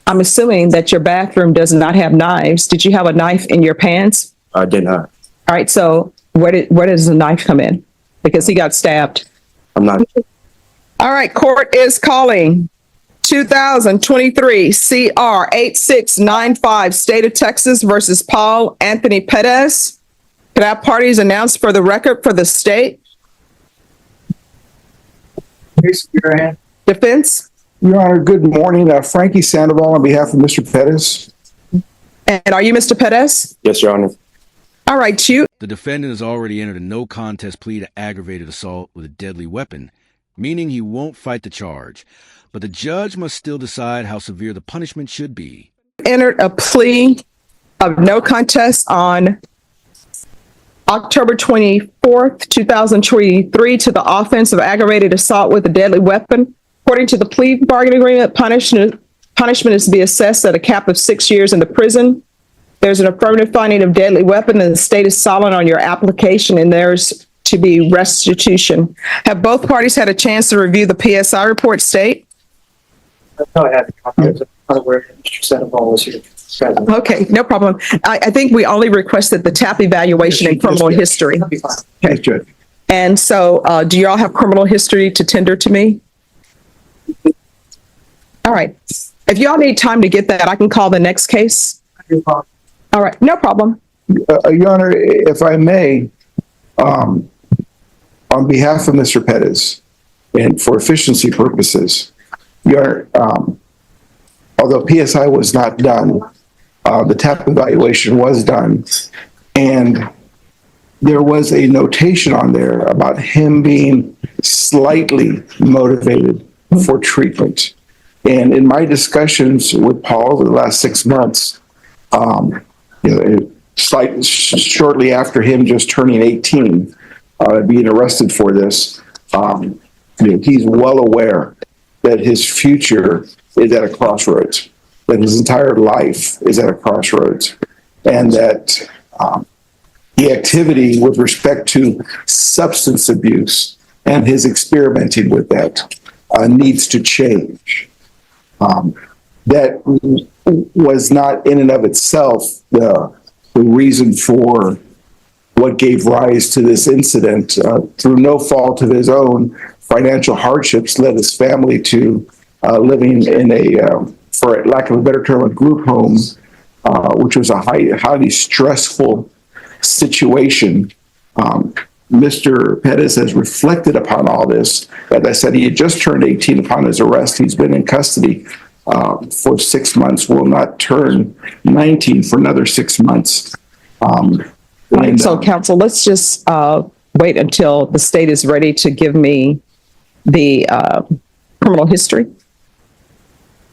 I'm assuming that your bathroom does not have knives. Did you have a knife in your pants? I did not. All right, so where does the knife come in? Because he got stabbed. I'm not. All right, court is calling 2023 CR 8695, State of Texas versus Paul Anthony Perez. Could I have parties announced for the record for the state? Defense? Your Honor, good morning. Frankie Sandoval on behalf of Mr. Pettis. And are you Mr. Perez? Yes, Your Honor. All right, you. The defendant has already entered a no contest plea to aggravated assault with a deadly weapon, meaning he won't fight the charge. But the judge must still decide how severe the punishment should be. Entered a plea of no contest on October 24th, 2023 to the offense of aggravated assault with a deadly weapon. According to the plea bargaining agreement, punishment is to be assessed at a cap of 6 years in the prison. There's an affirmative finding of deadly weapon, and the state is silent on your application, and there's to be restitution. Have both parties had a chance to review the PSI report, state? No, I haven't. Where Mr. Sandoval was here. Okay, no problem. I think we only requested the TAP evaluation and criminal history. Yes, Judge. And so do you all have criminal history to tender to me? All right. If you all need time to get that, I can call the next case. All right, no problem. Your Honor, if I may, on behalf of Mr. Pettis, and for efficiency purposes, Your Honor, although PSI was not done, the TAP evaluation was done, and there was a notation on there about him being slightly motivated for treatment. And in my discussions with Paul over the last 6 months, shortly after him just turning 18, being arrested for this, he's well aware that his future is at a crossroads, that his entire life is at a crossroads, and that the activity with respect to substance abuse and his experimenting with that needs to change. That was not in and of itself the reason for what gave rise to this incident. Through no fault of his own, financial hardships led his family to living in a, for lack of a better term, a group home, which was a highly stressful situation. Mr. Pettis has reflected upon all this. As I said, he had just turned 18 upon his arrest. He's been in custody for 6 months, will not turn 19 for another 6 months. So, counsel, let's just wait until the state is ready to give me the criminal history.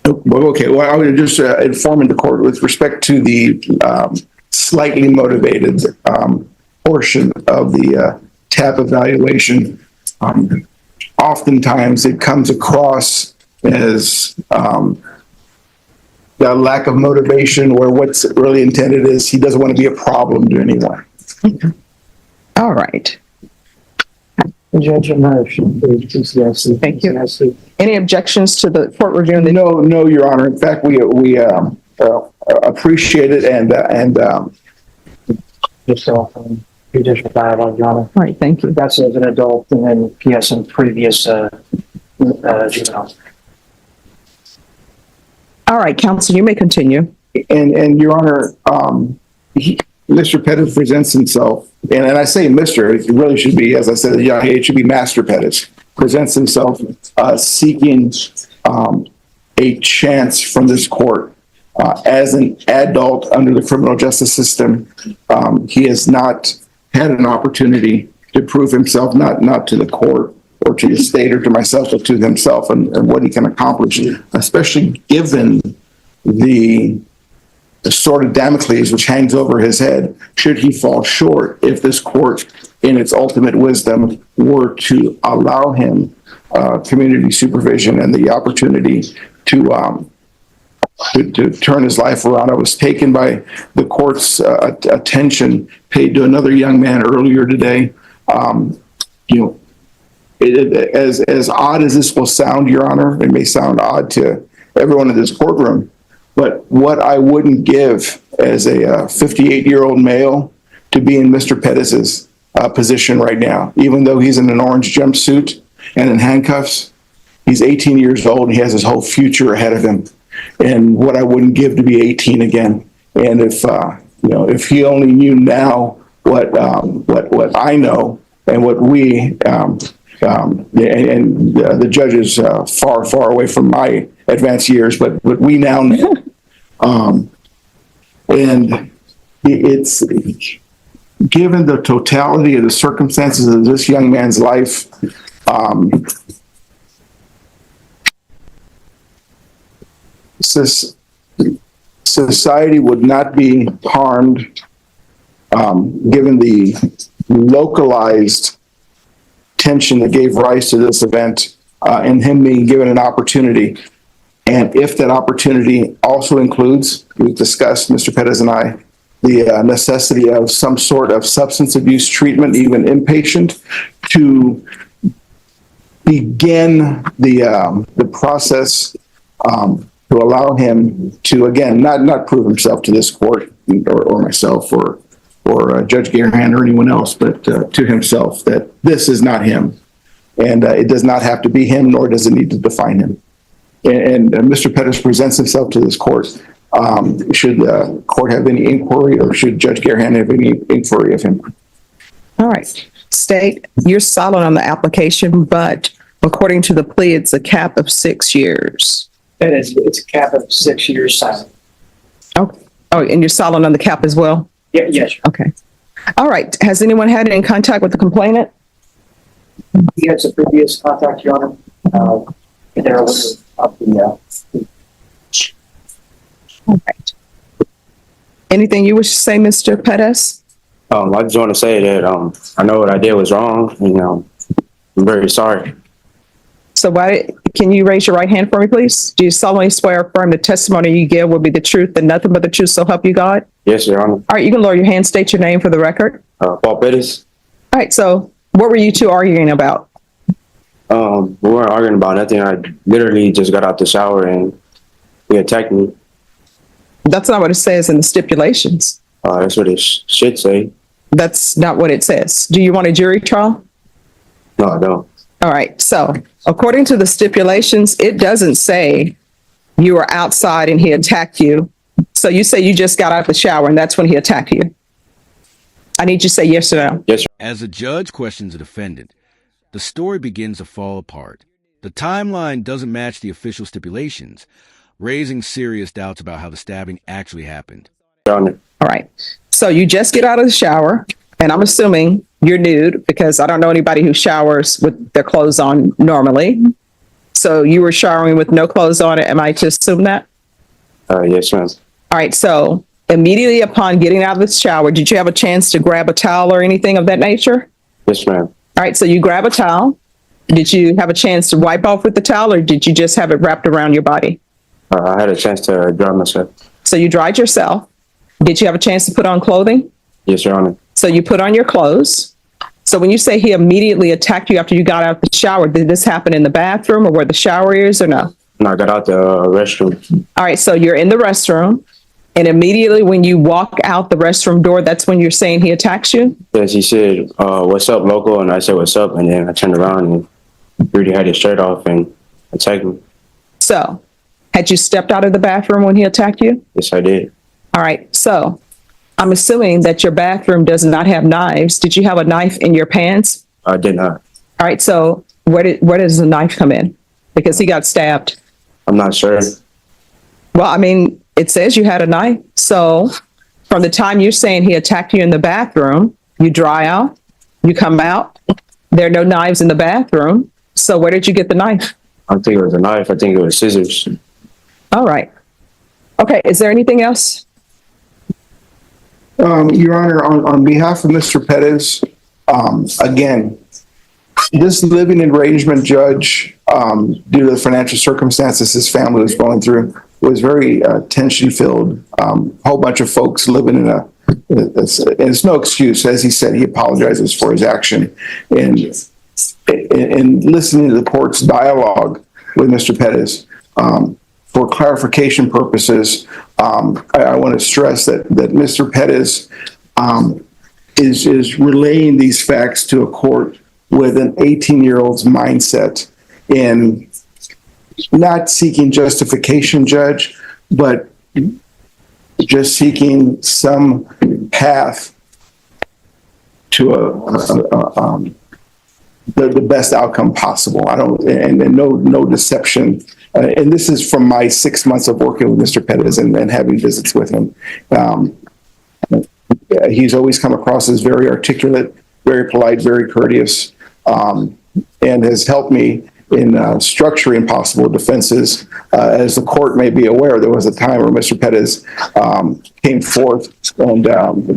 Okay, well, I would just inform the court with respect to the slightly motivated portion of the TAP evaluation. Oftentimes it comes across as the lack of motivation, where what's really intended is he doesn't want to be a problem to anyone. All right. Judge, a motion. Thank you. Any objections to the court reviewing the? No, Your Honor. In fact, we appreciate it and Just off judicial dialogue, Your Honor. All right, thank you. That's as an adult, and then PS and previous juvenile. All right, counsel, you may continue. And Your Honor, Mr. Pettis presents himself, and I say Mr., it really should be, as I said, it should be Master Pettis, presents himself seeking a chance from this court. As an adult under the criminal justice system, he has not had an opportunity to prove himself, not to the court or to the state or to myself, but to himself and what he can accomplish, especially given the sword of Damocles which hangs over his head should he fall short, if this court in its ultimate wisdom were to allow him community supervision and the opportunity to turn his life around. I was taken by the court's attention paid to another young man earlier today. As odd as this will sound, Your Honor, it may sound odd to everyone in this courtroom. But what I wouldn't give as a 58-year-old male to be in Mr. Pettis's position right now, even though he's in an orange jumpsuit and in handcuffs, he's 18 years old and he has his whole future ahead of him. And what I wouldn't give to be 18 again. And if he only knew now what I know and what we the judge is far away from my advanced years, but what we now know. And it's given the totality of the circumstances of this young man's life, society would not be harmed given the localized tension that gave rise to this event and him being given an opportunity. And if that opportunity also includes, we've discussed, Mr. Pettis and I, the necessity of some sort of substance abuse treatment, even inpatient, to begin the process to allow him to, again, not prove himself to this court or myself or Judge Garahan or anyone else, but to himself that this is not him. And it does not have to be him, nor does it need to define him. And Mr. Pettis presents himself to this court. Should the court have any inquiry, or should Judge Garahan have any inquiry of him? All right. State, you're silent on the application, but according to the plea, it's a cap of 6 years. It's a cap of 6 years silent. Oh, and you're silent on the cap as well? Yeah, yes. Okay. All right. Has anyone had any contact with the complainant? He had some previous contact, Your Honor. And they're aware of the. All right. Anything you wish to say, Mr. Pettis? I just want to say that I know what I did was wrong, and I'm very sorry. So can you raise your right hand for me, please? Do you solemnly swear or affirm the testimony you give will be the truth and nothing but the truth, so help you God? Yes, Your Honor. All right, you can lower your hand, state your name for the record. Paul Pettis. All right, so what were you two arguing about? We weren't arguing about nothing. I literally just got out the shower and he attacked me. That's not what it says in the stipulations. That's what it should say. That's not what it says. Do you want a jury trial? No, I don't. All right, so according to the stipulations, it doesn't say you were outside and he attacked you. So you say you just got out of the shower and that's when he attacked you. I need you to say yes or no. Yes, sir. As the judge questions the defendant, the story begins to fall apart. The timeline doesn't match the official stipulations, raising serious doubts about how the stabbing actually happened. Your Honor. All right, so you just get out of the shower, and I'm assuming you're nude because I don't know anybody who showers with their clothes on normally. So you were showering with no clothes on. Am I to assume that? Yes, ma'am. All right, so immediately upon getting out of the shower, did you have a chance to grab a towel or anything of that nature? Yes, ma'am. All right, so you grab a towel. Did you have a chance to wipe off with the towel, or did you just have it wrapped around your body? I had a chance to dry myself. So you dried yourself. Did you have a chance to put on clothing? Yes, Your Honor. So you put on your clothes. So when you say he immediately attacked you after you got out of the shower, did this happen in the bathroom or where the shower is or no? And I got out the restroom. All right, so you're in the restroom, and immediately when you walk out the restroom door, that's when you're saying he attacks you? Yes, he said, "What's up, local?" And I said, "What's up?" And then I turned around and he already had his shirt off and attacked me. So had you stepped out of the bathroom when he attacked you? Yes, I did. All right, so I'm assuming that your bathroom does not have knives. Did you have a knife in your pants? I did not. All right, so where does the knife come in? Because he got stabbed. I'm not sure. Well, I mean, it says you had a knife. So from the time you're saying he attacked you in the bathroom, you dry out, you come out, there are no knives in the bathroom. So where did you get the knife? I think it was a knife. I think it was scissors. All right. Okay, is there anything else? Your Honor, on behalf of Mr. Pettis, again, this living arrangement judge, due to the financial circumstances his family was going through, was very tension-filled. Whole bunch of folks living in and it's no excuse. As he said, he apologizes for his action. And listening to the court's dialogue with Mr. Pettis, for clarification purposes, I want to stress that Mr. Pettis is relaying these facts to a court with an 18-year-old's mindset in not seeking justification, Judge, but just seeking some path to the best outcome possible. And no deception. And this is from my 6 months of working with Mr. Pettis and having visits with him. He's always come across as very articulate, very polite, very courteous, and has helped me in structuring possible defenses. As the court may be aware, there was a time where Mr. Pettis came forth and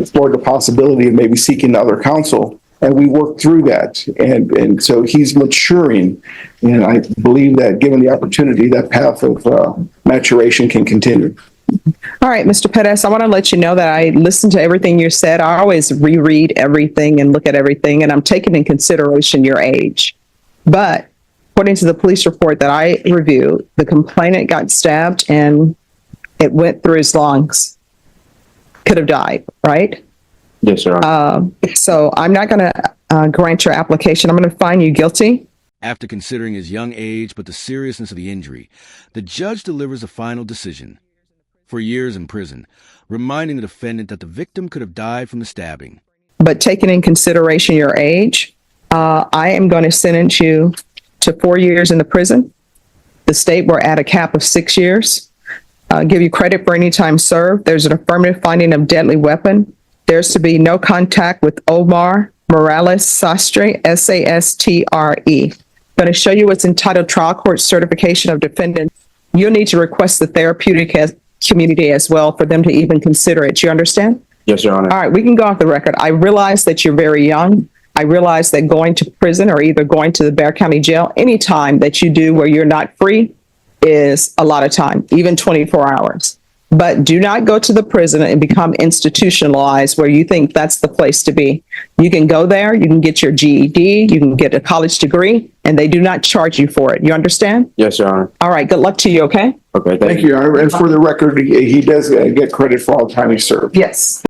explored the possibility of maybe seeking other counsel, and we worked through that. And so he's maturing, and I believe that given the opportunity, that path of maturation can continue. All right, Mr. Pettis, I want to let you know that I listened to everything you said. I always reread everything and look at everything, and I'm taking in consideration your age. But according to the police report that I reviewed, the complainant got stabbed and it went through his lungs. Could have died, right? Yes, Your Honor. So I'm not going to grant your application. I'm going to find you guilty. After considering his young age but the seriousness of the injury, the judge delivers a final decision: for years in prison, reminding the defendant that the victim could have died from the stabbing. But taking in consideration your age, I am going to sentence you to 4 years in the prison. The state will add a cap of 6 years. Give you credit for any time served. There's an affirmative finding of deadly weapon. There's to be no contact with Omar Morales Sastre, S-A-S-T-R-E. I'm going to show you what's entitled Trial Court Certification of Defendant. You'll need to request the therapeutic community as well for them to even consider it. You understand? Yes, Your Honor. All right, we can go off the record. I realize that you're very young. I realize that going to prison or either going to the Bexar County Jail, any time that you do where you're not free is a lot of time, even 24 hours. But do not go to the prison and become institutionalized where you think that's the place to be. You can go there, you can get your GED, you can get a college degree, and they do not charge you for it. You understand? Yes, Your Honor. All right, good luck to you, okay? Okay, Thank you, Your Honor. And for the record, he does get credit for all the time he served. Yes.